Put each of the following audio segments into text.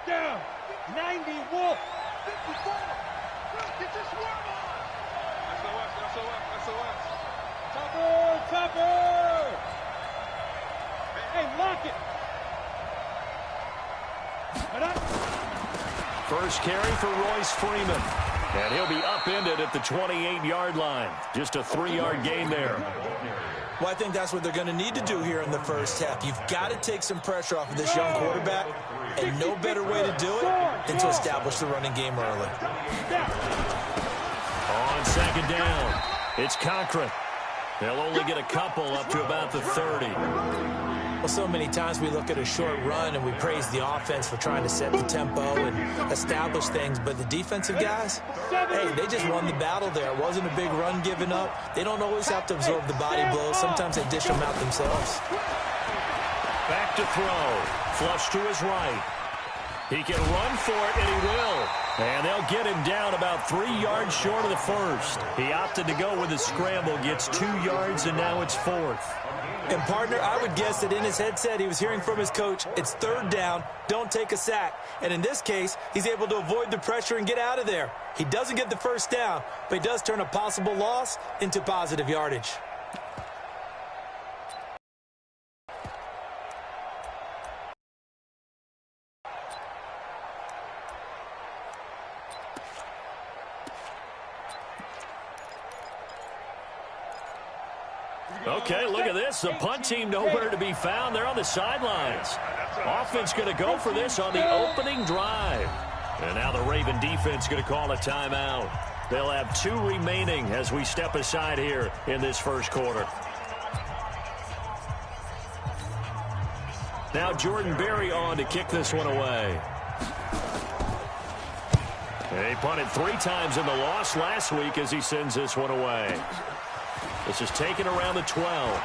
down. 90 Wolf. 54. Get your swarm on. SOS. Topper. Hey, lock it. First carry for Royce Freeman. And he'll be upended at the 28-yard line. Just a 3-yard gain there. Well, I think that's what they're going to need to do here in the first half. You've got to take some pressure off of this young quarterback, and no better way to do it than to establish the running game early. On second down, it's Cochran. They'll only get a couple up to about the 30. Well, so many times we look at a short run and we praise the offense for trying to set the tempo and establish things, but the defensive guys, hey, they just won the battle there. It wasn't a big run given up. They don't always have to absorb the body blows. Sometimes they dish them out themselves. Back to throw. Flush to his right. He can run for it, and he will. And they'll get him down about 3 yards short of the first. He opted to go with a scramble, gets 2 yards, and now it's 4th. And, partner, I would guess that in his headset he was hearing from his coach, it's 3rd down, don't take a sack. And in this case, he's able to avoid the pressure and get out of there. He doesn't get the first down, but he does turn a possible loss into positive yardage. Okay, look at this. The punt team nowhere to be found. They're on the sidelines. Offense going to go for this on the opening drive. And now the Raven defense going to call a timeout. They'll have 2 remaining as we step aside here in this first quarter. Now Jordan Berry on to kick this one away. He punted 3 times in the loss last week as he sends this one away. This is taken around the 12.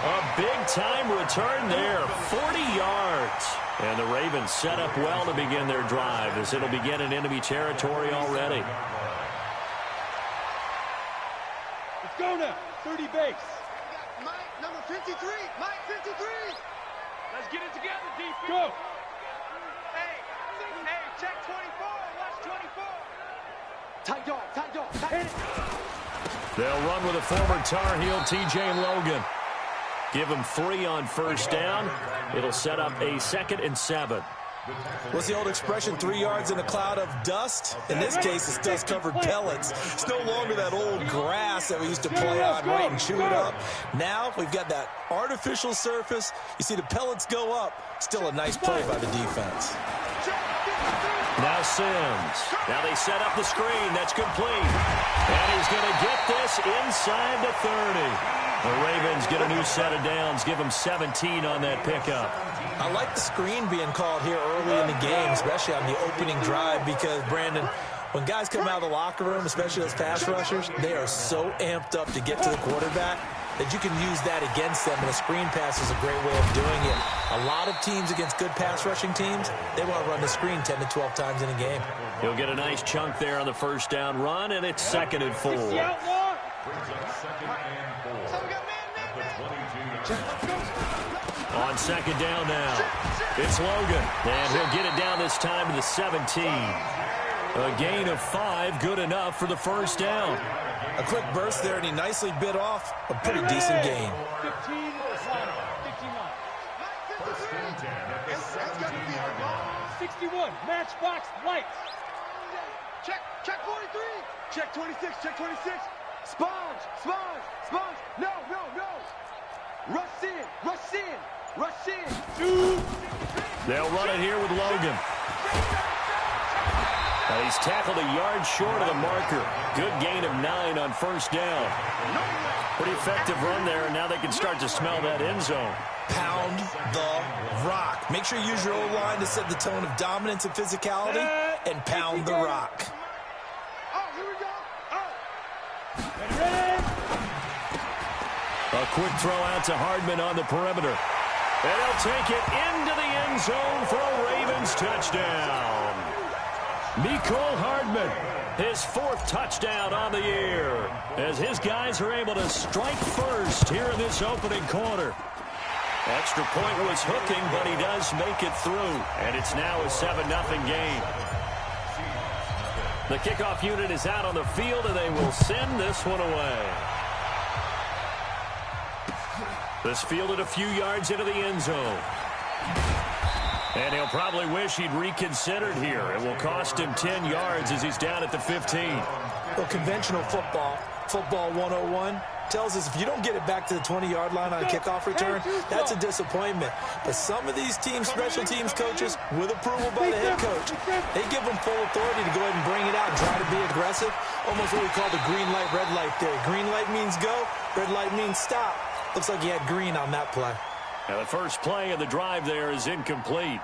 A big-time return there, 40 yards. And the Ravens set up well to begin their drive as it'll begin in enemy territory already. Let's go now, 30 base. Mike, number 53, Mike 53. Let's get it together, defense. Go. Hey, check 24. Watch 24. Tight dog. Hit it. They'll run with a former Tar Heel, T.J. Logan. Give him 3 on first down. It'll set up a 2nd and 7. What's the old expression, 3 yards in a cloud of dust? In this case, it's dust-covered pellets. It's no longer that old grass that we used to play on, right, and chew it up. Now we've got that artificial surface. You see the pellets go up. Still a nice play by the defense. Now Sims. Now they set up the screen. That's complete. And he's going to get this inside the 30. The Ravens get a new set of downs. Give them 17 on that pickup. I like the screen being called here early in the game, especially on the opening drive, because, Brandon, when guys come out of the locker room, especially those pass rushers, they are so amped up to get to the quarterback that you can use that against them, and a screen pass is a great way of doing it. A lot of teams against good pass rushing teams, they want to run the screen 10 to 12 times in a game. He'll get a nice chunk there on the first down run, and it's 2nd and 4. On second down now, it's Logan, and he'll get it down this time to the 17. A gain of 5, good enough for the first down. A quick burst there, and he nicely bit off a pretty decent gain. 61, matchbox lights. Check 43. Check 26, check 26. Sponge. No. Rush in. They'll run it here with Logan. He's tackled a yard short of the marker. Good gain of 9 on first down. Pretty effective run there, and now they can start to smell that end zone. Pound the rock. Make sure you use your O-line to set the tone of dominance and physicality, and pound the rock. Oh, here we go. A quick throw out to Hardman on the perimeter. And he'll take it into the end zone for a Ravens touchdown. Mecole Hardman, his 4th touchdown on the year, as his guys are able to strike first here in this opening quarter. Extra point was hooking, but he does make it through. And it's now a 7-0 game. The kickoff unit is out on the field, and they will send this one away. This fielded a few yards into the end zone. And he'll probably wish he'd reconsidered here. It will cost him 10 yards as he's down at the 15. Well, conventional football 101, tells us if you don't get it back to the 20-yard line on a kickoff return, that's a disappointment. But some of these teams, special teams coaches, with approval by the head coach, they give them full authority to go ahead and bring it out and try to be aggressive. Almost what we call the green light, red light theory. Green light means go, red light means stop. Looks like he had green on that play. Now the first play of the drive there is incomplete.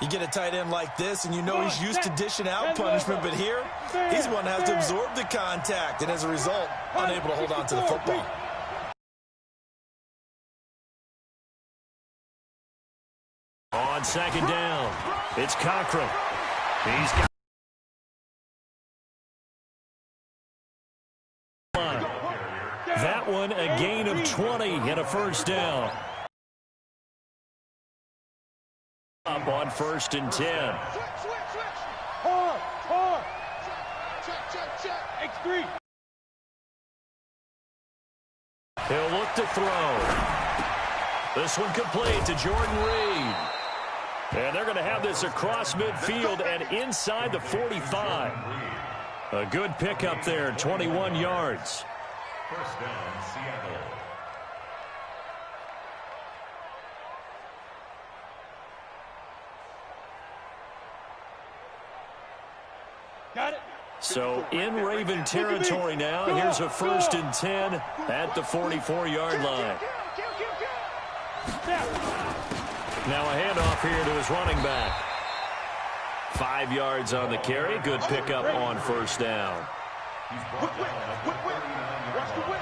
You get a tight end like this, and you know he's used to dishing out punishment, but here, he's one that has to absorb the contact, and as a result, unable to hold on to the football. On second down, it's Cochran. He's got that one, a gain of 20 and a first down. Up on 1st and 10. Hard. Check. X3. He'll look to throw. This one complete to Jordan Reed. And they're going to have this across midfield and inside the 45. A good pickup there, 21 yards. First down, Seattle. Got it. So in Raven territory now. Here's a 1st and 10 at the 44-yard line. Now a handoff here to his running back. 5 yards on the carry. Good pickup on 1st down. Watch the whip.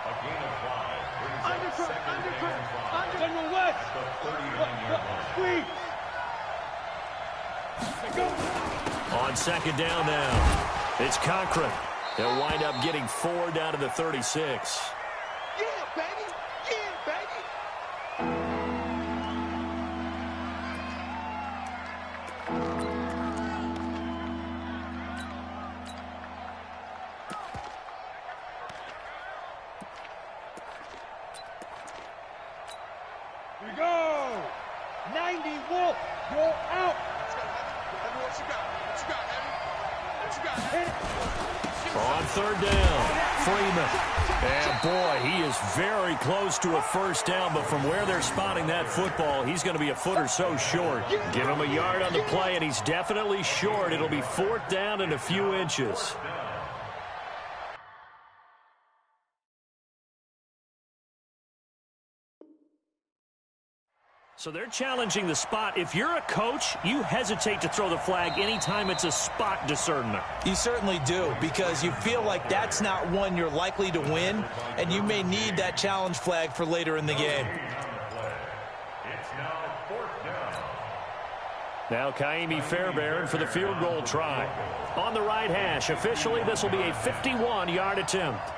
A gain of 5. Undercut. General West. The 39-yard line. Squeeze. Go. On second down now, it's Cochran. They'll wind up getting 4 down to the 36. Yeah, baby. Here we go. 90 Wolf. You're out. On 3rd down, Freeman. And boy, he is very close to a first down, but from where they're spotting that football, he's going to be a foot or so short. Give him a yard on the play, and he's definitely short. It'll be 4th down and a few inches. So they're challenging the spot. If you're a coach, you hesitate to throw the flag anytime it's a spot discernment. You certainly do, because you feel like that's not one you're likely to win, and you may need that challenge flag for later in the game. It's now 4th down. Now Kaimi Fairbairn for the field goal try. On the right hash, officially this will be a 51-yard attempt.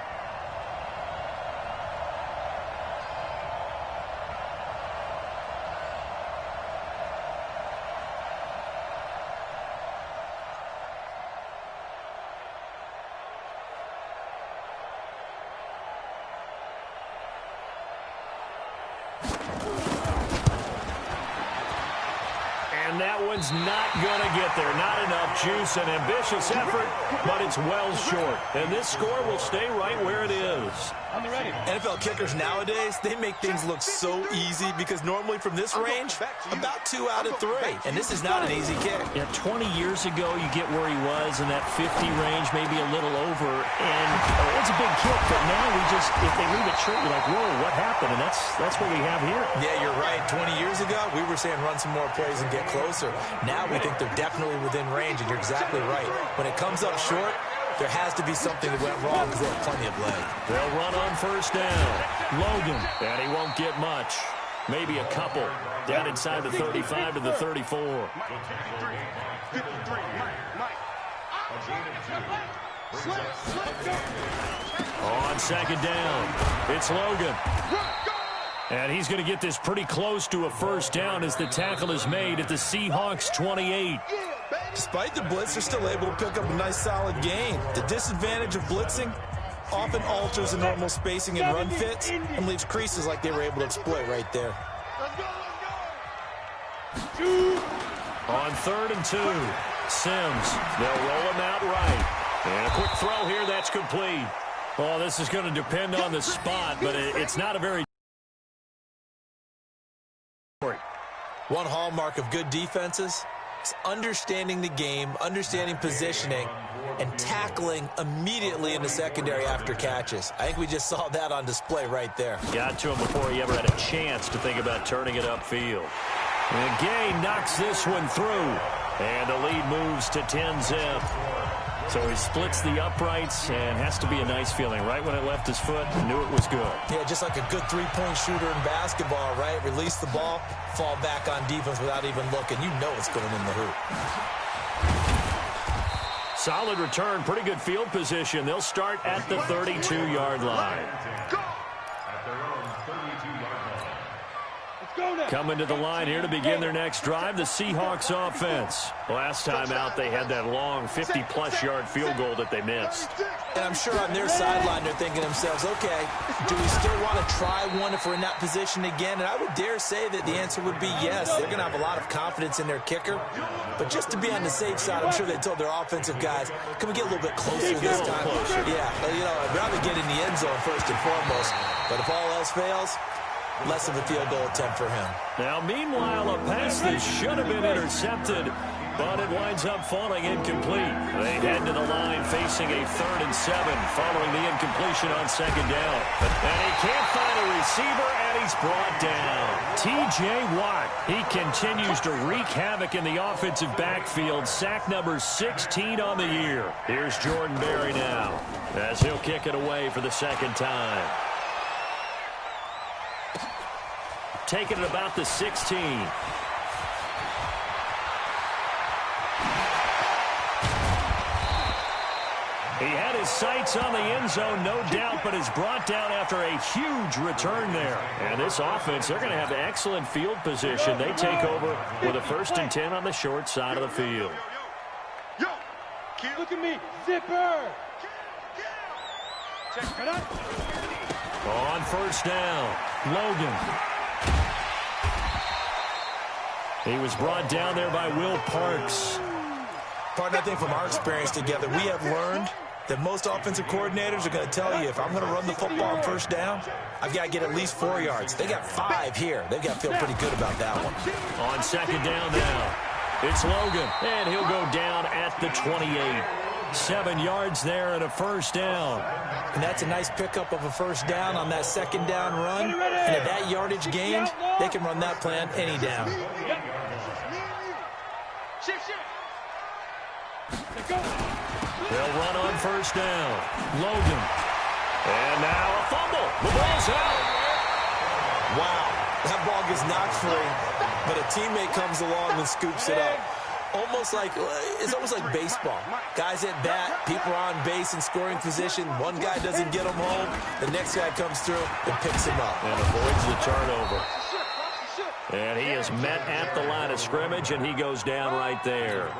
And that one's not going to get there. Not enough juice. An ambitious effort, but it's well short. And this score will stay right where it is. On the ready. NFL kickers nowadays, they make things look so easy because normally from this range, about 2 out of 3. And this is not an easy kick. Yeah, 20 years ago, you get where he was in that 50 range, maybe a little over. And it's a big kick, but now we just, if they leave it short, you're like, whoa, what happened? And that's what we have here. Yeah, you're right. 20 years ago, we were saying run some more plays and get closer. Now we think they're definitely within range, and you're exactly right. When it comes up short, there has to be something that went wrong because they have plenty of leg. They'll run on 1st down. Logan, and he won't get much. Maybe a couple. Down inside the 35 to the 34. On second down, it's Logan. And he's going to get this pretty close to a first down as the tackle is made at the Seahawks 28. Despite the blitz, they're still able to pick up a nice solid gain. The disadvantage of blitzing often alters the normal spacing and run fits and leaves creases like they were able to exploit right there. On 3rd and 2, Sims. They'll roll him out right. And a quick throw here, that's complete. Oh, this is going to depend on the spot, but it's not a very... One hallmark of good defenses is understanding the game, understanding positioning, and tackling immediately in the secondary after catches. I think we just saw that on display right there. Got to him before he ever had a chance to think about turning it upfield. And Gay knocks this one through. And the lead moves to 10-zip. So he splits the uprights and has to be a nice feeling. Right when it left his foot, knew it was good. Yeah, just like a good three-point shooter in basketball, right? Release the ball, fall back on defense without even looking. You know it's going in the hoop. Solid return, pretty good field position. They'll start at the 32-yard line. At their own 32-yard line. Coming to the line here to begin their next drive, the Seahawks offense. Last time out, they had that long 50-plus yard field goal that they missed. And I'm sure on their sideline, they're thinking to themselves, okay, do we still want to try one if we're in that position again? And I would dare say that the answer would be yes. They're going to have a lot of confidence in their kicker. But just to be on the safe side, I'm sure they told their offensive guys, can we get a little bit closer this time? Yeah, you know, I'd rather get in the end zone first and foremost. But if all else fails, less of a field goal attempt for him. Now, meanwhile, a pass that should have been intercepted, but it winds up falling incomplete. They head to the line facing a 3rd and 7 following the incompletion on 2nd down. And he can't find a receiver, and he's brought down. T.J. Watt, he continues to wreak havoc in the offensive backfield. Sack number 16 on the year. Here's Jordan Berry now as he'll kick it away for the 2nd time. Taking it about the 16. He had his sights on the end zone, no doubt, but is brought down after a huge return there. And this offense, they're going to have excellent field position. They take over with a 1st and 10 on the short side of the field. Look at me, zipper. Check it out. On 1st down, Logan. He was brought down there by Will Parks. Partner, I think from our experience together, we have learned that most offensive coordinators are going to tell you, if I'm going to run the football on 1st down, I've got to get at least 4 yards. They got 5 here. They've got to feel pretty good about that one. On 2nd down now, it's Logan, and he'll go down at the 28. 7 yards there and a 1st down. And that's a nice pickup of a 1st down on that 2nd down run. And at that yardage gained, they can run that plan any down. They'll run on 1st down. Logan. And now a fumble. The ball's out. Wow. That ball gets knocked free, but a teammate comes along and scoops it up. It's almost like baseball. Guys at bat, people are on base in scoring position. One guy doesn't get him home. The next guy comes through and picks him up. And avoids the turnover. And he is met at the line of scrimmage, and he goes down right there.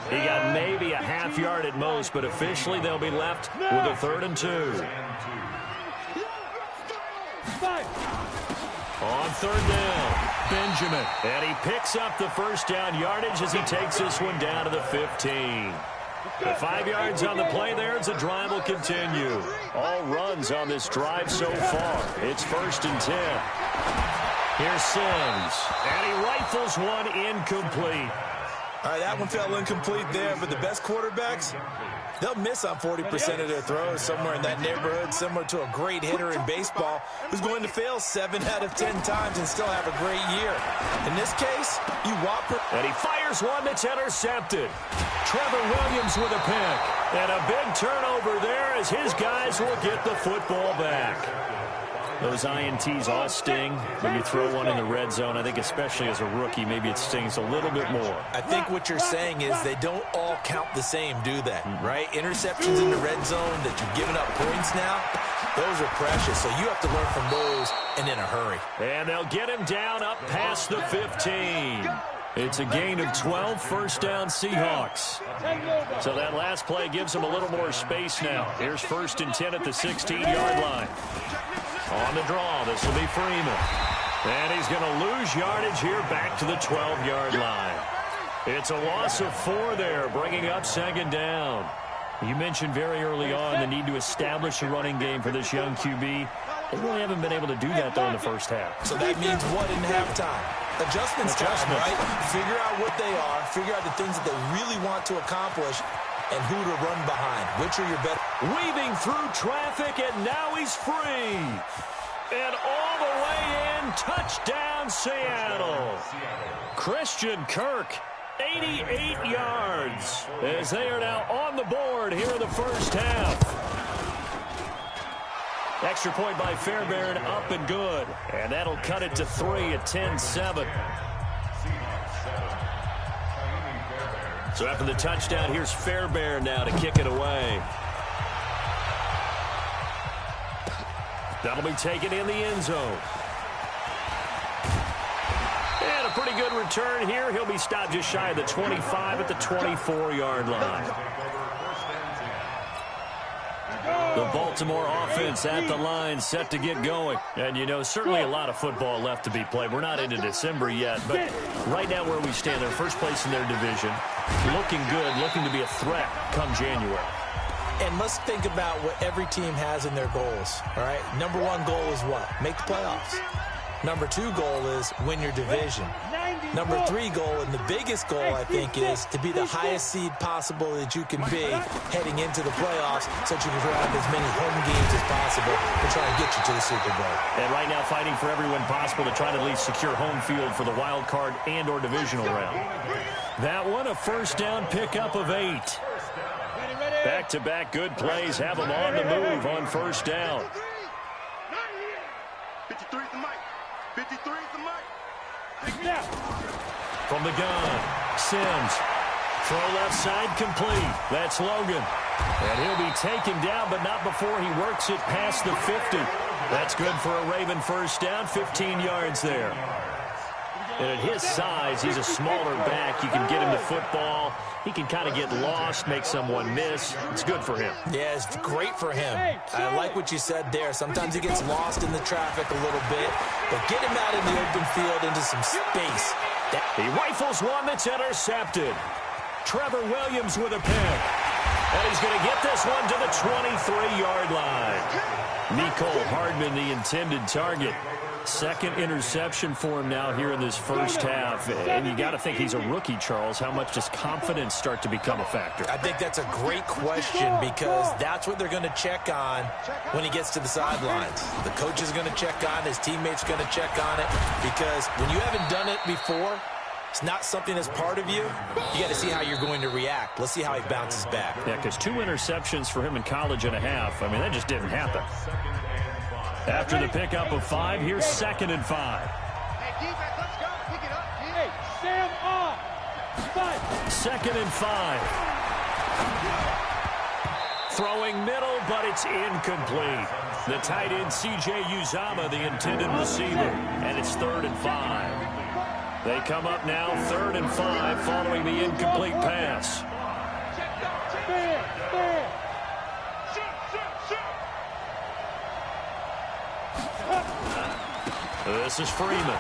He got maybe a half yard at most, but officially they'll be left with a 3rd and 2. On 3rd down, Benjamin. And he picks up the 1st down yardage as he takes this one down to the 15. The 5 yards on the play there as the drive will continue. All runs on this drive so far. It's 1st and 10. Here's Sims. And he rifles one incomplete. All right, that one fell incomplete there, but the best quarterbacks, they'll miss on 40% of their throws, somewhere in that neighborhood, similar to a great hitter in baseball who's going to fail 7 out of 10 times and still have a great year. In this case, you want... And he fires one that's intercepted. Trevor Williams with a pick. And a big turnover there as his guys will get the football back. Those INTs all sting when you throw one in the red zone. I think especially as a rookie, maybe it stings a little bit more. I think what you're saying is they don't all count the same, do they? Right? Interceptions in the red zone that you've given up points now, Those are precious, so you have to learn from those and in a hurry. And they'll get him down up past the 15. It's a gain of 12, first down Seahawks. So that last play gives them a little more space now. Here's 1st and 10 at the 16-yard line. On the draw, this will be Freeman. And he's going to lose yardage here back to the 12-yard line. It's a loss of 4 there, bringing up 2nd down. You mentioned very early on the need to establish a running game for this young QB. They really haven't been able to do that, though, in the first half. So that means what in halftime? Adjustments time, right? Figure out what they are, figure out the things that they really want to accomplish, and who to run behind. Which are your best? Weaving through traffic, and now he's free. And all the way in, touchdown Seattle. Christian Kirk, 88 yards, as they are now on the board here in the first half. Extra point by Fairbairn, up and good. And that'll cut it to 3 at 10-7. So after the touchdown, here's Fairbairn now to kick it away. That'll be taken in the end zone. And a pretty good return here. He'll be stopped just shy of the 25 at the 24-yard line. The Baltimore offense at the line, set to get going. And, you know, certainly a lot of football left to be played. We're not into December yet, but right now where we stand, they're first place in their division. Looking good, looking to be a threat come January. And let's think about what every team has in their goals, all right? Number 1 goal is what? Make the playoffs. Number 2 goal is win your division. Number 3 goal, and the biggest goal, I think, is to be the highest seed possible that you can be heading into the playoffs so that you can have as many home games as possible to try and get you to the Super Bowl. And right now fighting for everyone possible to try to at least secure home field for the wild card and or divisional round. That one, a first down pickup of 8. Back-to-back good plays have them on the move on first down. 53 is the mic. 53 is the mic. From the gun, Sims. Throw left side complete. That's Logan. And he'll be taken down, but not before he works it past the 50. That's good for a Raven first down, 15 yards there. And at his size, he's a smaller back. You can get him to football. He can kind of get lost, make someone miss. It's good for him. Yeah, it's great for him. I like what you said there. Sometimes he gets lost in the traffic a little bit, but get him out in the open field into some space. He rifles one that's intercepted. Trevor Williams with a pick. And he's going to get this one to the 23-yard line. Nicole Hardman, the intended target. Second interception for him now here in this first half. And you got to think he's a rookie, Charles. How much does confidence start to become a factor? I think that's a great question because that's what they're going to check on when he gets to the sidelines. The coach is going to check on it. His teammates are going to check on it because when you haven't done it before, it's not something that's part of you. You got to see how you're going to react. Let's see how he bounces back. Yeah, because 2 interceptions for him in college and a half. I mean, that just didn't happen. After the pickup of 5, here's 2nd and 5. Hey, defense, let's go. Pick it up. Hey, Sam on. 2nd and 5. Throwing middle, but it's incomplete. The tight end, C.J. Uzama, the intended receiver. And it's 3rd and 5. They come up now 3rd and 5 following the incomplete pass. This is Freeman.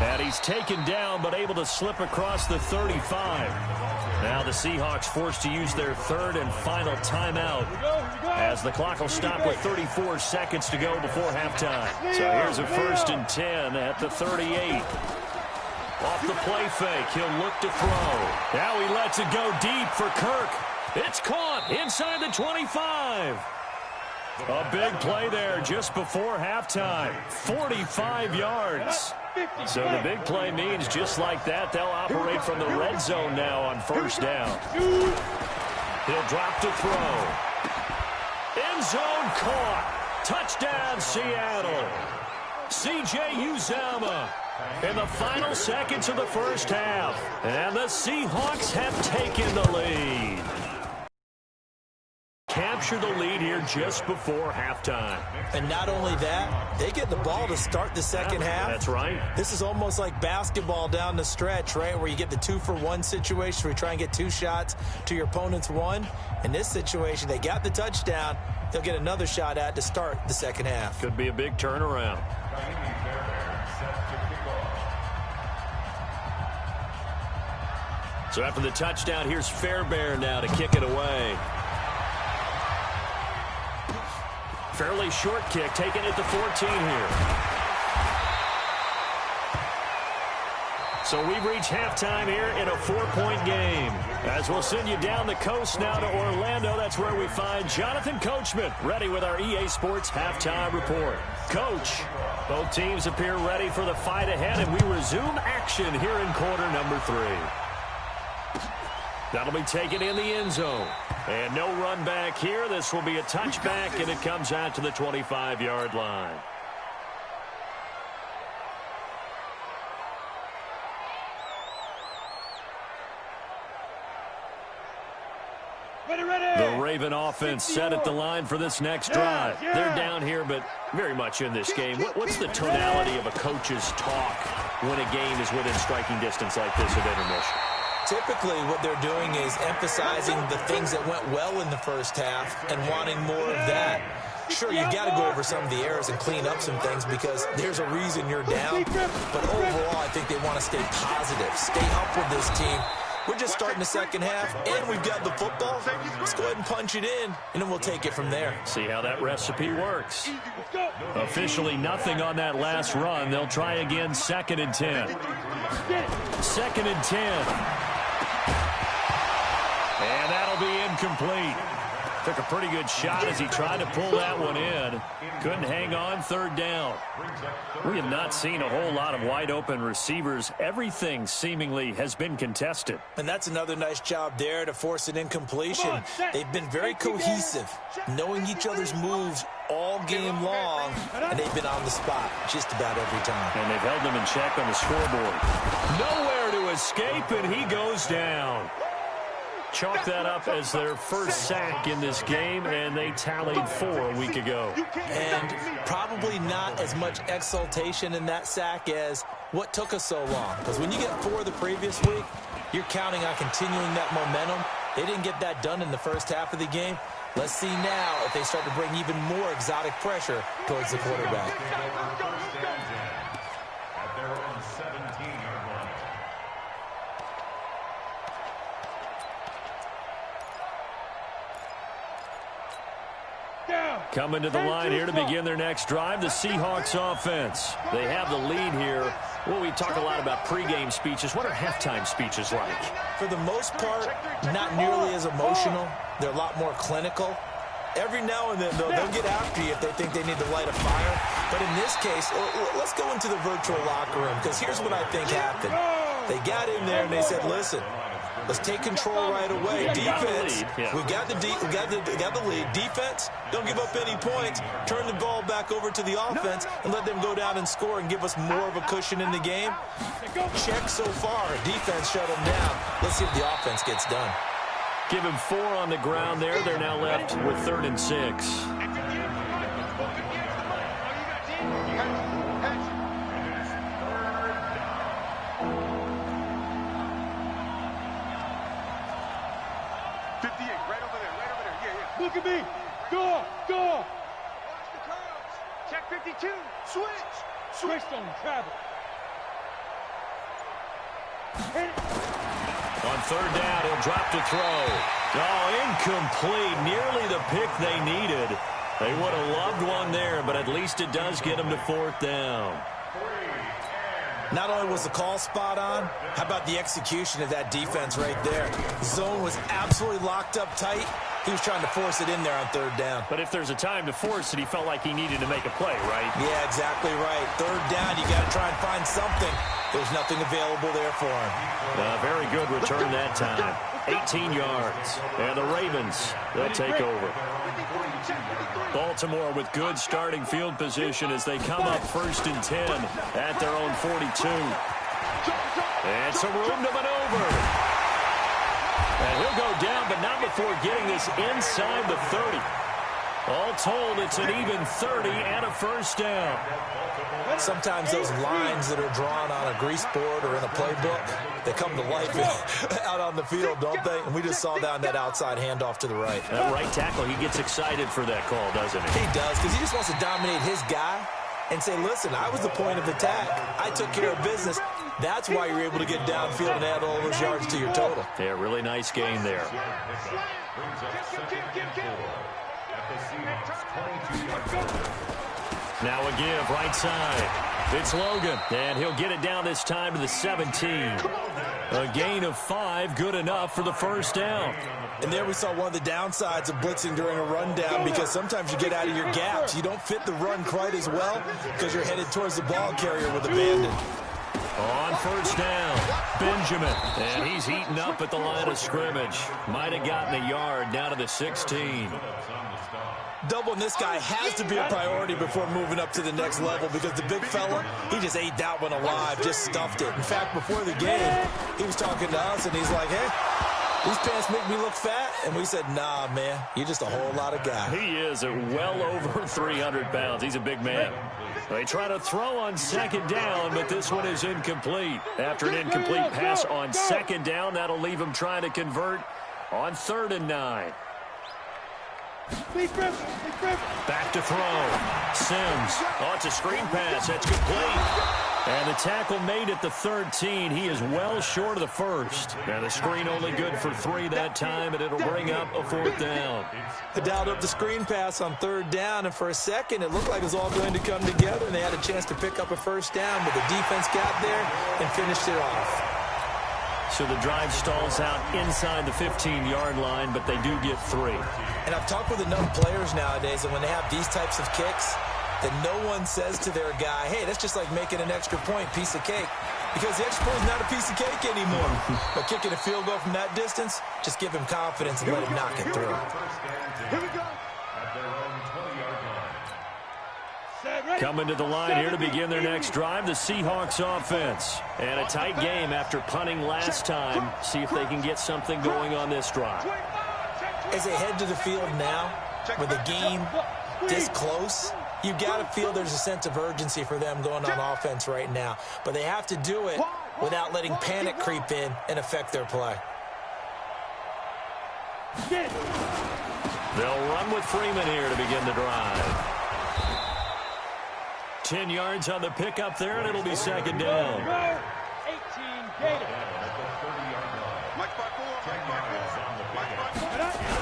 And he's taken down but able to slip across the 35. Now the Seahawks forced to use their 3rd and final timeout as the clock will stop with 34 seconds to go before halftime. So here's a 1st and 10 at the 38. Off the play fake, he'll look to throw. Now he lets it go deep for Kirk. It's caught inside the 25. A big play there just before halftime. 45 yards. So the big play means just like that, they'll operate from the red zone now on first down. He'll drop to throw. End zone caught. Touchdown, Seattle. C.J. Uzama in the final seconds of the first half. And the Seahawks have taken the lead. Can capture the lead here just before halftime. And not only that, they get the ball to start the second half. That's right. This is almost like basketball down the stretch, right, where you get the 2-for-1 situation where you try and get 2 shots to your opponent's 1. In this situation, they got the touchdown. They'll get another shot at to start the second half. Could be a big turnaround. So after the touchdown, here's Fairbairn now to kick it away. Fairly short kick, taking it to 14 here. So we've reached halftime here in a 4-point game. As we'll send you down the coast now to Orlando, that's where we find Jonathan Coachman, ready with our EA Sports halftime report. Coach, both teams appear ready for the fight ahead, and we resume action here in quarter number 3. That'll be taken in the end zone. And no run back here. This will be a touchback, and it comes out to the 25-yard line. The Raven offense set at the line for this next drive. They're down here, but very much in this game. What's the tonality of a coach's talk when a game is within striking distance like this at intermission? Typically, what they're doing is emphasizing the things that went well in the first half and wanting more of that. Sure, you've got to go over some of the errors and clean up some things because there's a reason you're down. But overall, I think they want to stay positive, stay up with this team. We're just starting the second half, and we've got the football. Let's go ahead and punch it in, and then we'll take it from there. See how that recipe works. Officially nothing on that last run. They'll try again, 2nd and 10. 2nd and 10. And that'll be incomplete. Took a pretty good shot as he tried to pull that one in. Couldn't hang on, 3rd down. We have not seen a whole lot of wide-open receivers. Everything seemingly has been contested. And that's another nice job there to force an incompletion. They've been very cohesive, knowing each other's moves all game long, and they've been on the spot just about every time. And they've held them in check on the scoreboard. Nowhere to escape, and he goes down. Chalk that up as their first sack in this game, and they tallied 4 a week ago. And probably not as much exultation in that sack as what took us so long. Because when you get 4 the previous week, you're counting on continuing that momentum. They didn't get that done in the first half of the game. Let's see now if they start to bring even more exotic pressure towards the quarterback. At their own 17-yard line. Coming to the line here to begin their next drive, the Seahawks offense. They have the lead here. Well, we talk a lot about pregame speeches. What are halftime speeches like? For the most part, not nearly as emotional. They're a lot more clinical. Every now and then, though, they'll get after you if they think they need to light a fire. But in this case, let's go into the virtual locker room, because here's what I think happened. They got in there and they said, listen, let's take control right away. Defense, we got the lead. Defense, don't give up any points. Turn the ball back over to the offense and let them go down and score and give us more of a cushion in the game. Check so far. Defense shut them down. Let's see if the offense gets done. Give him 4 on the ground there. They're now left with 3rd and 6. Look at me. Go. Watch the curls. Check 52. Switch on travel. On 3rd down, he'll drop to throw. Oh, incomplete. Nearly the pick they needed. They would have loved one there, but at least it does get them to 4th down. Not only was the call spot on, how about the execution of that defense right there? The zone was absolutely locked up tight. He was trying to force it in there on 3rd down. But if there's a time to force it, he felt like he needed to make a play, right? Yeah, exactly right. 3rd down, you got to try and find something. There's nothing available there for him. Very good return that time. 18 yards. And the Ravens, they'll take over. Baltimore with good starting field position as they come up 1st and 10 at their own 42. And some room to maneuver. And he'll go down, but not before getting this inside the 30. All told, it's an even 30 and a first down. Sometimes those lines that are drawn on a grease board or in a playbook, they come to life out on the field, don't they? And we just saw that on that outside handoff to the right. That right tackle, he gets excited for that call, doesn't he? He does, because he just wants to dominate his guy and say, listen, I was the point of attack. I took care of business. That's why you're able to get downfield and add all those yards to your total. Yeah, really nice game there. Now a give, right side. It's Logan, and he'll get it down this time to the 17. A gain of 5, good enough for the first down. And there we saw one of the downsides of blitzing during a rundown, because sometimes you get out of your gaps. You don't fit the run quite as well because you're headed towards the ball carrier with abandon. On first down, Benjamin, and he's heating up at the line of scrimmage. Might have gotten a yard down to the 16. Doubling this guy has to be a priority before moving up to the next level, because the big fella, he just ate that one alive, just stuffed it. In fact, before the game, he was talking to us, and he's like, hey, these pants make me look fat. And we said, nah, man, you're just a whole lot of guy. He is at well over 300 pounds. He's a big man. They try to throw on second down, but this one is incomplete. After an incomplete pass on second down, that'll leave him trying to convert on 3rd and 9. Back to throw. Sims. Oh, it's a screen pass. That's complete. And the tackle made at the 13. He is well short of the first. And the screen only good for 3 that time, and it'll bring up a 4th down. They dialed up the screen pass on 3rd down, and for a second it looked like it was all going to come together, and they had a chance to pick up a first down, but the defense got there and finished it off. So the drive stalls out inside the 15-yard line, but they do get 3. And I've talked with enough players nowadays, and when they have these types of kicks, that no one says to their guy, hey, that's just like making an extra point, piece of cake. Because the extra point is not a piece of cake anymore. But kicking a field goal from that distance, just give him confidence and let him knock it through. Here we go. Coming to the line here to begin their next drive, the Seahawks offense. And a tight game after punting last time. See if they can get something going on this drive. As they head to the field now, with the game this close, you've got to feel there's a sense of urgency for them going on offense right now. But they have to do it without letting panic creep in and affect their play. They'll run with Freeman here to begin the drive. 10 yards on the pickup there, and it'll be second down. 18 Gator.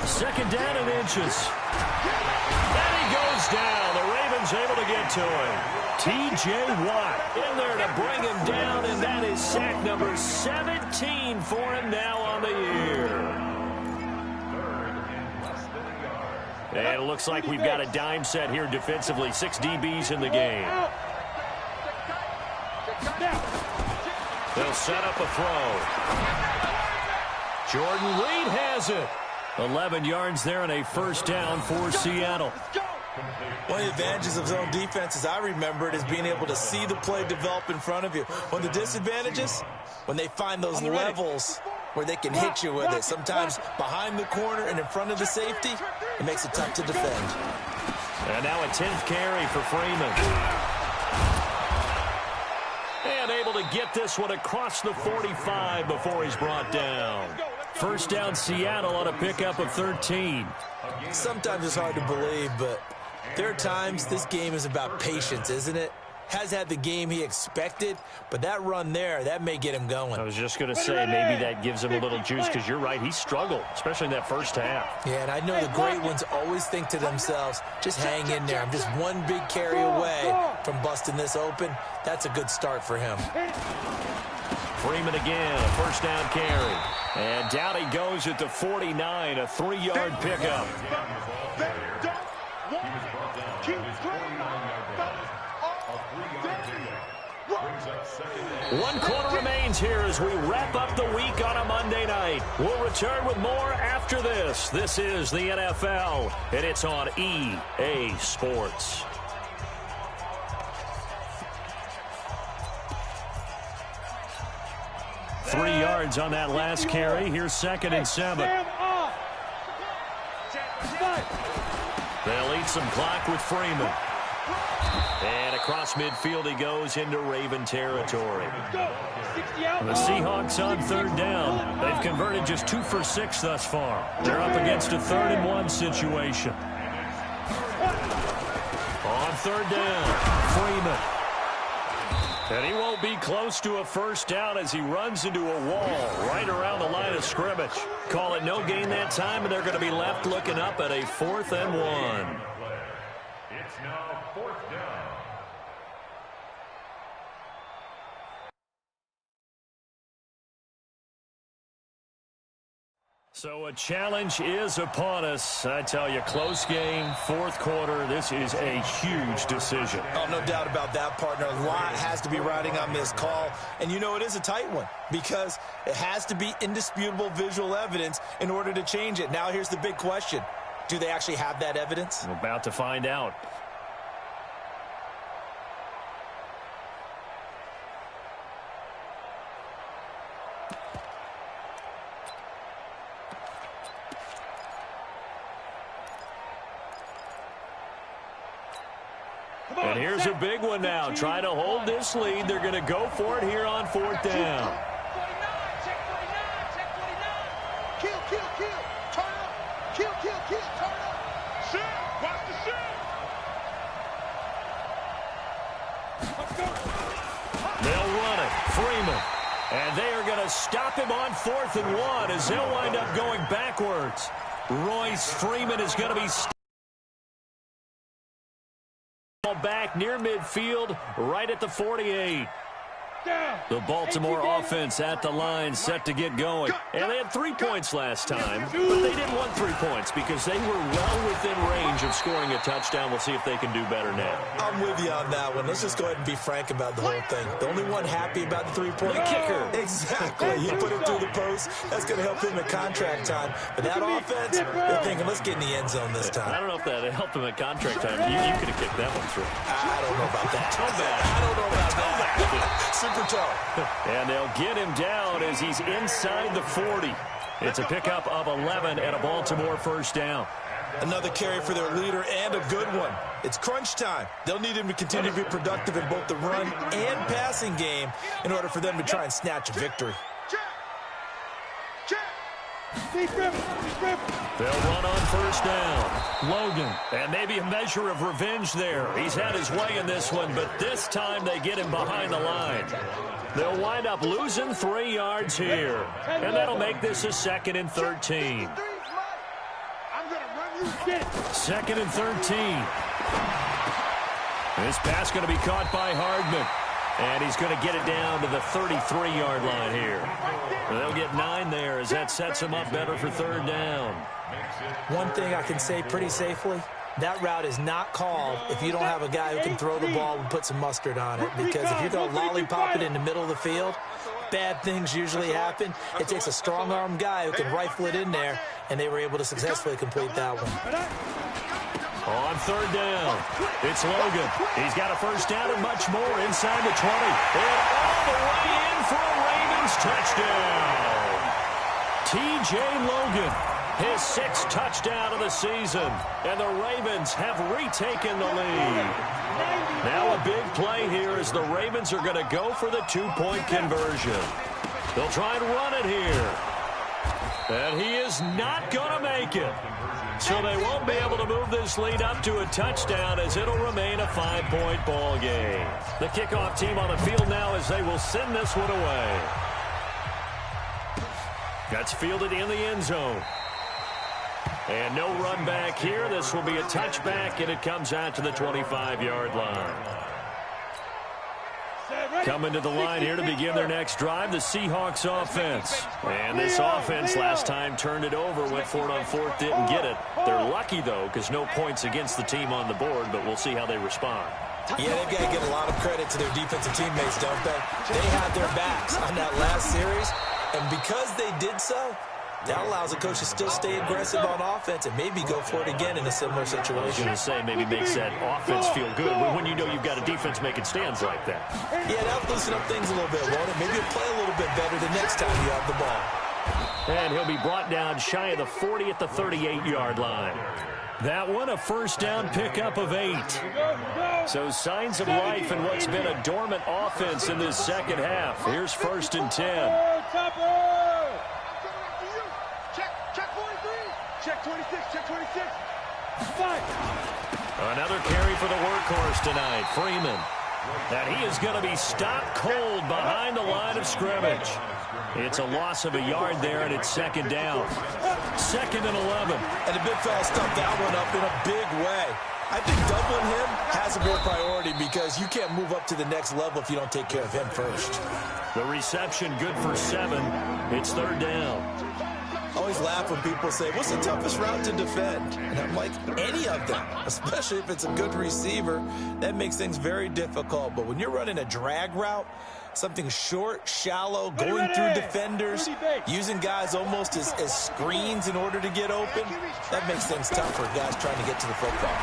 Second down and inches. And he goes down. The Ravens able to get to him. T.J. Watt in there to bring him down, and that is sack number 17 for him now on the year. And it looks like we've got a dime set here defensively. 6 DBs in the game. They'll set up a throw. Jordan Reed has it. 11 yards there and a first down for Seattle. One of the advantages of zone defense, as I remember it, is being able to see the play develop in front of you. One of the disadvantages, when they find those levels where they can hit you with it. Sometimes behind the corner and in front of the safety, it makes it tough to defend. And now a 10th carry for Freeman. And able to get this one across the 45 before he's brought down. First down Seattle on a pickup of 13. Sometimes it's hard to believe, but there are times this game is about patience, isn't it? Has had the game he expected, but that run there, that may get him going. I was just going to say, maybe that gives him a little juice, because you're right, he struggled, especially in that first half. Yeah, and I know the great ones always think to themselves, just hang in there. I'm just one big carry away from busting this open. That's a good start for him. Freeman again, a first down carry. And down he goes at the 49, a 3-yard pickup. One quarter remains here as we wrap up the week on a Monday night. We'll return with more after this. This is the NFL, and it's on EA Sports. 3 yards on that last carry. Here's 2nd and 7. They'll eat some clock with Freeman. And across midfield he goes into Raven territory. The Seahawks on 3rd down. They've converted just 2 for 6 thus far. They're up against a 3rd and 1 situation. On 3rd down, Freeman. And he won't be close to a first down as he runs into a wall right around the line of scrimmage. Call it no gain that time, and they're going to be left looking up at a 4th and 1. It's now 4th down. So a challenge is upon us. I tell you, close game, 4th quarter. This is a huge decision. Oh, no doubt about that, partner. A lot has to be riding on this call. And you know it is a tight one because it has to be indisputable visual evidence in order to change it. Now here's the big question. Do they actually have that evidence? We're about to find out. And here's a big one now. Trying to hold this lead. They're going to go for it here on 4th down. 49, check 49, check 49. Kill, kill, kill. Turn up. Kill, kill, kill. Turn up. Shoot. Watch the shoot. They'll run it. Freeman. And they are going to stop him on 4th and 1 as they'll wind up going backwards. Royce Freeman is going to be back near midfield, right at the 48. The Baltimore offense at the line, set to get going. And they had 3 points last time, but they didn't want 3 points because they were well within range of scoring a touchdown. We'll see if they can do better now. I'm with you on that one. Let's just go ahead and be frank about the whole thing. The only one happy about the 3-point kicker. Exactly. He put it through the post. That's going to help him at contract time. But that offense, they're thinking, let's get in the end zone this time. I don't know if that helped him at contract time. You could have kicked that one through. I don't know about that. Toe bad. I don't know about that. Super toe. And they'll get him down as he's inside the 40. It's a pickup of 11 and a Baltimore first down. Another carry for their leader and a good one. It's crunch time. They'll need him to continue to be productive in both the run and passing game in order for them to try and snatch a victory. They'll run on first down. Logan, and maybe a measure of revenge there. He's had his way in this one, but this time they get him behind the line. They'll wind up losing 3 yards here, and that'll make this a 2nd and 13. 2nd and 13. This pass going to be caught by Hardman. And he's going to get it down to the 33-yard line here. They'll get 9 there as that sets him up better for 3rd down. One thing I can say pretty safely, that route is not called if you don't have a guy who can throw the ball and put some mustard on it. Because if you're going to lollipop it in the middle of the field, bad things usually happen. It takes a strong-arm guy who can rifle it in there, and they were able to successfully complete that one. On 3rd down, it's Logan. He's got a first down and much more inside the 20. And all the way in for a Ravens touchdown. T.J. Logan, his 6th touchdown of the season. And the Ravens have retaken the lead. Now a big play here as the Ravens are going to go for the 2-point conversion. They'll try and run it here. And he is not going to make it. So they won't be able to move this lead up to a touchdown as it'll remain a 5-point ball game. The kickoff team on the field now as they will send this one away. That's fielded in the end zone. And no run back here. This will be a touchback, and it comes out to the 25-yard line. Coming to the line here to begin their next drive, the Seahawks offense. And this offense last time turned it over, went for it on 4th, didn't get it. They're lucky, though, because no points against the team on the board, but we'll see how they respond. Yeah, they've got to give a lot of credit to their defensive teammates, don't they? They had their backs on that last series, and because they did so, That allows the coach to still stay aggressive on offense and maybe go for it again in a similar situation. I was going to say, maybe makes that offense feel good when you know you've got a defense making stands like that. Yeah, that'll loosen up things a little bit, won't it? Maybe you'll play a little bit better the next time you have the ball. And he'll be brought down shy of the 40 at the 38-yard line. That one, a first down pickup of 8. So signs of life in what's been a dormant offense in this second half. Here's 1st and 10. Check 43. Check 26. Check 26. Another carry for the workhorse tonight, Freeman. And he is going to be stopped cold behind the line of scrimmage. It's a loss of a yard there, and it's 2nd down. 2nd and 11. And the big fella stuffed that one up in a big way. I think doubling him has to be a priority because you can't move up to the next level if you don't take care of him first. The reception good for 7. It's 3rd down. I always laugh when people say, what's the toughest route to defend? And I'm like, any of them, especially if it's a good receiver. That makes things very difficult. But when you're running a drag route, something short, shallow, going through defenders, using guys almost as screens in order to get open, that makes things tough for guys trying to get to the football.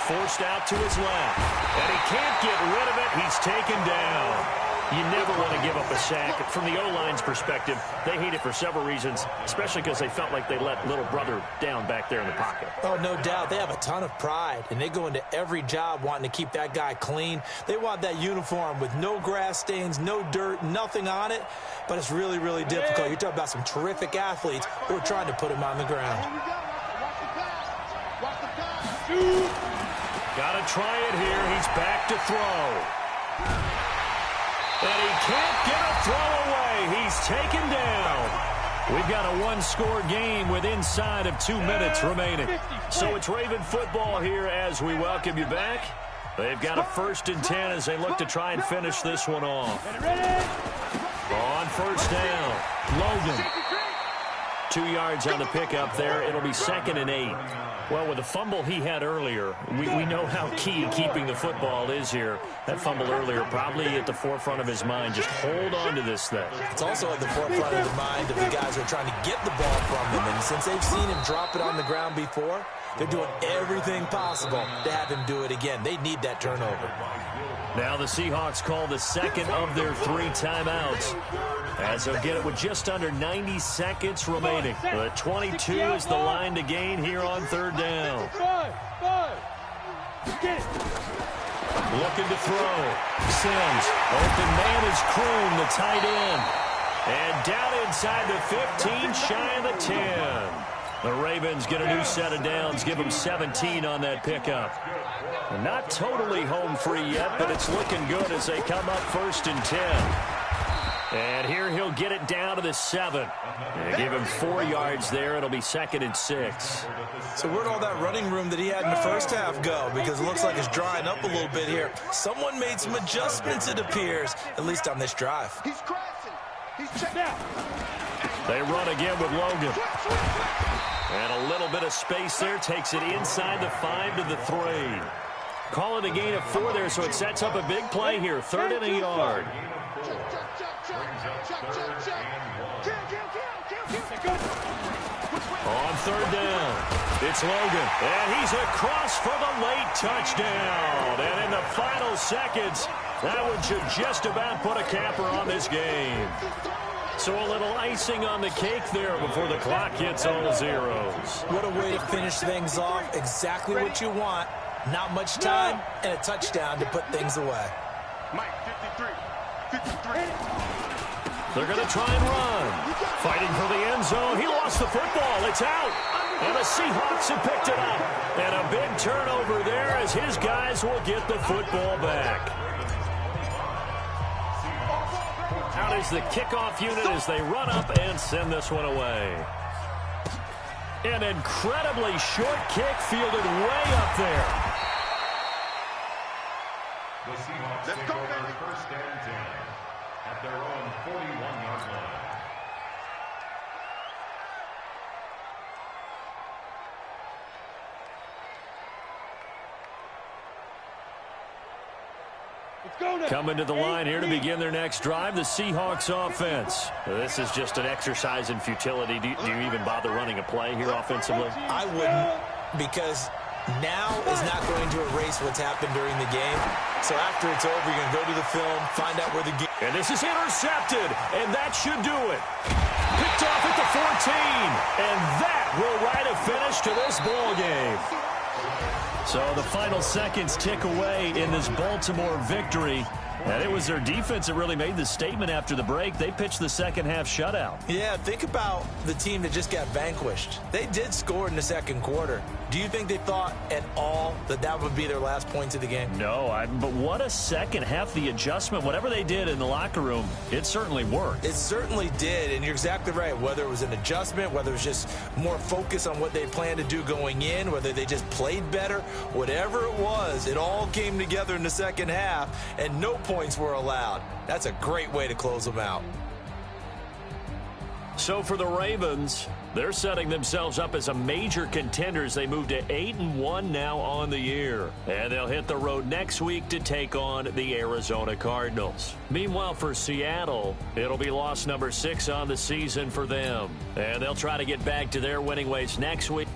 Forced out to his left, and he can't get rid of it. He's taken down. You never want to give up a sack. From the O-line's perspective, they hate it for several reasons, especially because they felt like they let little brother down back there in the pocket. Oh, no doubt. They have a ton of pride, and they go into every job wanting to keep that guy clean. They want that uniform with no grass stains, no dirt, nothing on it, but it's really, really difficult. You're talking about some terrific athletes who are trying to put him on the ground. Got to try it here. He's back to throw. And he can't get a throw away. He's taken down. We've got a one-score game with inside of 2 minutes remaining. So it's Raven football here as we welcome you back. They've got a 1st and 10 as they look to try and finish this one off. On 1st down, Logan. 2 yards on the pickup there. It'll be 2nd and 8. Well, with the fumble he had earlier, we know how key keeping the football is here. That fumble earlier probably at the forefront of his mind. Just hold on to this thing. It's also at the forefront of the mind of the guys who are trying to get the ball from him. And since they've seen him drop it on the ground before, they're doing everything possible to have him do it again. They need that turnover. Now the Seahawks call the 2nd of their 3 timeouts, as they'll get it with just under 90 seconds remaining. The 22 is the line to gain here on 3rd down. Looking to throw. Sims. Open man is Kroon, the tight end. And down inside the 15, shy of the 10. The Ravens get a new set of downs, give them 17 on that pickup. Not totally home free yet, but it's looking good as they come up 1st and 10. And here he'll get it down to the 7. And give him 4 yards there. It'll be 2nd and 6. So where'd all that running room that he had in the first half go? Because it looks like it's drying up a little bit here. Someone made some adjustments, it appears, at least on this drive. He's crashing. He's checked out. They run again with Logan. And a little bit of space there. Takes it inside the 5 to the 3. Call it a gain of 4 there, so it sets up a big play here. 3rd and a yard. On 3rd down, it's Logan. And he's across for the late touchdown. And in the final seconds, that one should just about put a capper on this game. So a little icing on the cake there before the clock hits all zeros. What a way to finish things off. Exactly what you want. Not much time and a touchdown to put things away. Mike, 53. They're going to try and run. Fighting for the end zone. He lost the football. It's out. And the Seahawks have picked it up. And a big turnover there as his guys will get the football back. Out is the kickoff unit as they run up and send this one away. An incredibly short kick fielded way up there. The Seahawks take over 1st and 10 at their own 41-yard line. Coming to the line here to begin their next drive, the Seahawks offense. This is just an exercise in futility. Do you even bother running a play here offensively? I wouldn't, because now is not going to erase what's happened during the game. So after it's over, you're going to go to the film, find out where the game... And this is intercepted, and that should do it. Picked off at the 14, and that will write a finish to this ball game. So the final seconds tick away in this Baltimore victory. And it was their defense that really made the statement after the break. They pitched the second half shutout. Yeah, think about the team that just got vanquished. They did score in the second quarter. Do you think they thought at all that that would be their last points of the game? No, but what a second half. The adjustment, whatever they did in the locker room, it certainly worked. It certainly did, and you're exactly right. Whether it was an adjustment, whether it was just more focus on what they planned to do going in, whether they just played better, whatever it was, it all came together in the second half, and no points were allowed. That's a great way to close them out. So for the Ravens, they're setting themselves up as a major contender as they move to 8-1 now on the year. And they'll hit the road next week to take on the Arizona Cardinals. Meanwhile, for Seattle, it'll be loss number 6 on the season for them. And they'll try to get back to their winning ways next week.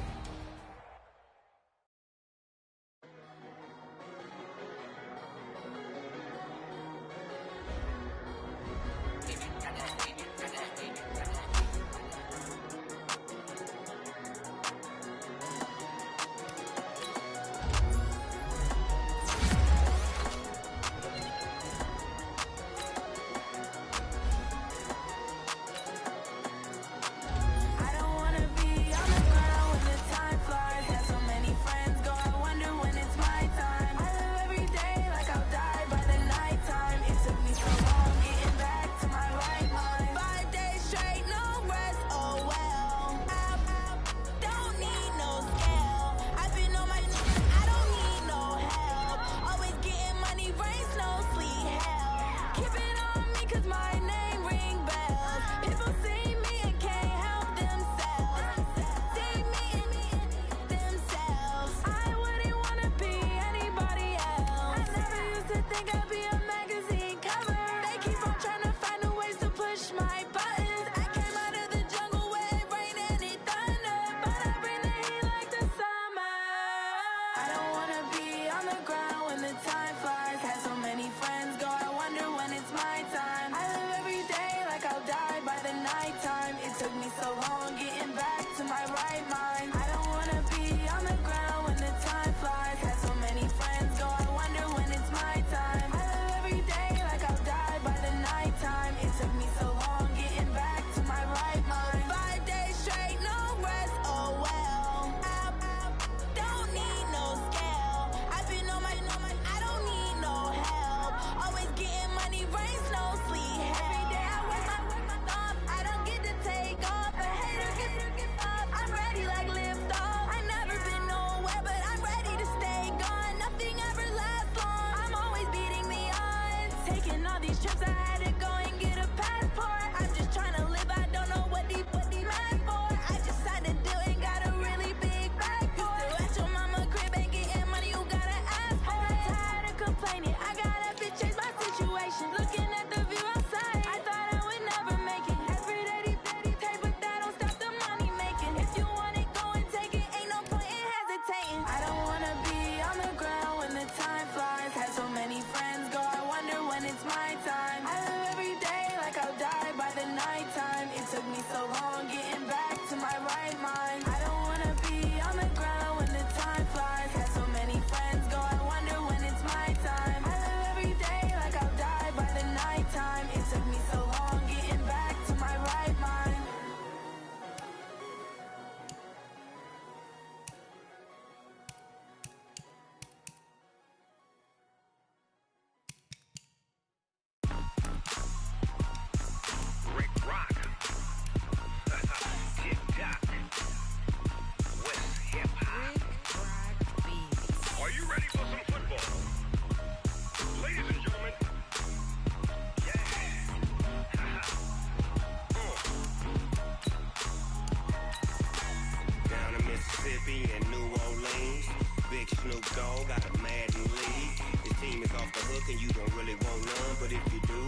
got a Madden league. His team is off the hook and you don't really want none, but if you do,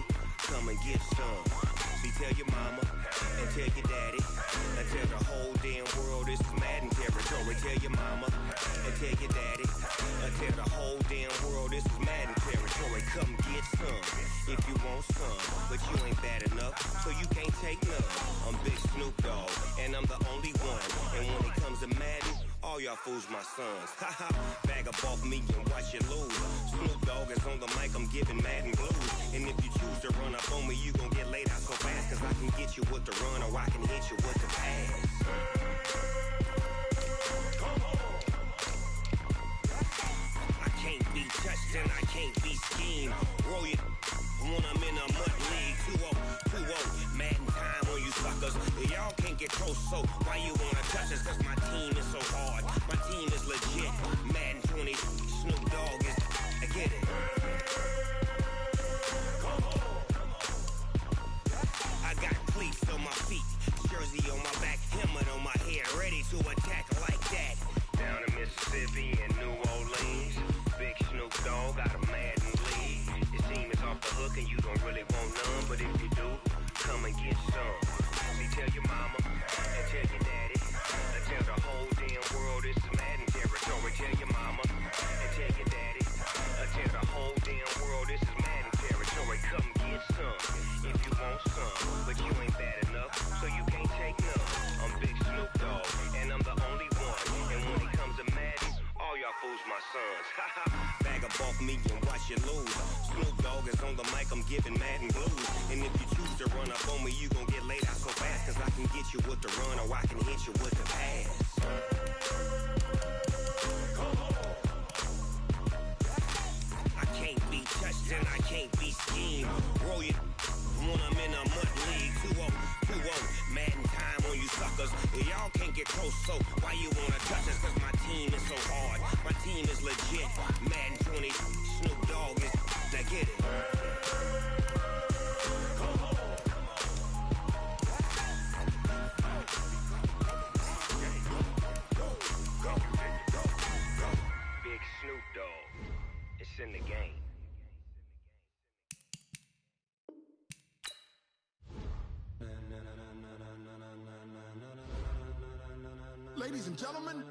come and get some. See, tell your mama and tell your daddy and tell the whole damn world this is Madden territory. Tell your mama and tell your daddy and tell the whole damn world this is Madden territory. Come get some if you want some, but you ain't bad enough, so you can't take none. I'm Big Snoop Dogg, and I'm the only one. And when it comes to Madden, all y'all fools my sons. Haha, bag up off me and watch you lose. Snoop Dogg is on the mic, I'm giving Madden blues. And if you choose to run up on me, you gon' get laid out so fast, cause I can get you with the run or I can hit you with the pass. I can't be touched and I can't be schemed. Roll you when I'm in a mud league. 2-0, Madden time on you suckers. Y'all can't get close, so why you wanna touch us? Cause my team is so hard, my team is legit. Madden 20, Snoop Dogg is, I get it. I got cleats on my feet, jersey on my back, helmet on my head, ready to attack like that. Down in Mississippi and New Orleans, Big Snoop Dogg got a Madden league. Your team is off the hook and you don't really want none, but if you do, come and get some. See, tell your mama and tell your daddy and tell the whole damn world this is Madden territory. Tell your mama and tell your daddy and tell the whole damn world this is Madden territory. Come get some if you want some, but you ain't bad enough, so you can't take none. I'm Big Snoop Dogg, and I'm the only one. And when it comes to Madden, all y'all fools my sons. Haha, bag up off me and watch you lose. Snoop Dogg is on the mic, I'm giving Madden blues. And if you choose to run up on me, you gon' get laid out so fast, cause I can get you with the run or I can hit you with the pass. I can't be touched and I can't be schemed. Roll you when I'm in a mud league. 2-0, Madden time on you suckers. Y'all can't get close, so why you wanna touch us? Cause my team is so hard, my team is legit. Madden 20, Snoop Dogg is, I get it. Big Snoop Dogg, it's in the game. Ladies and gentlemen,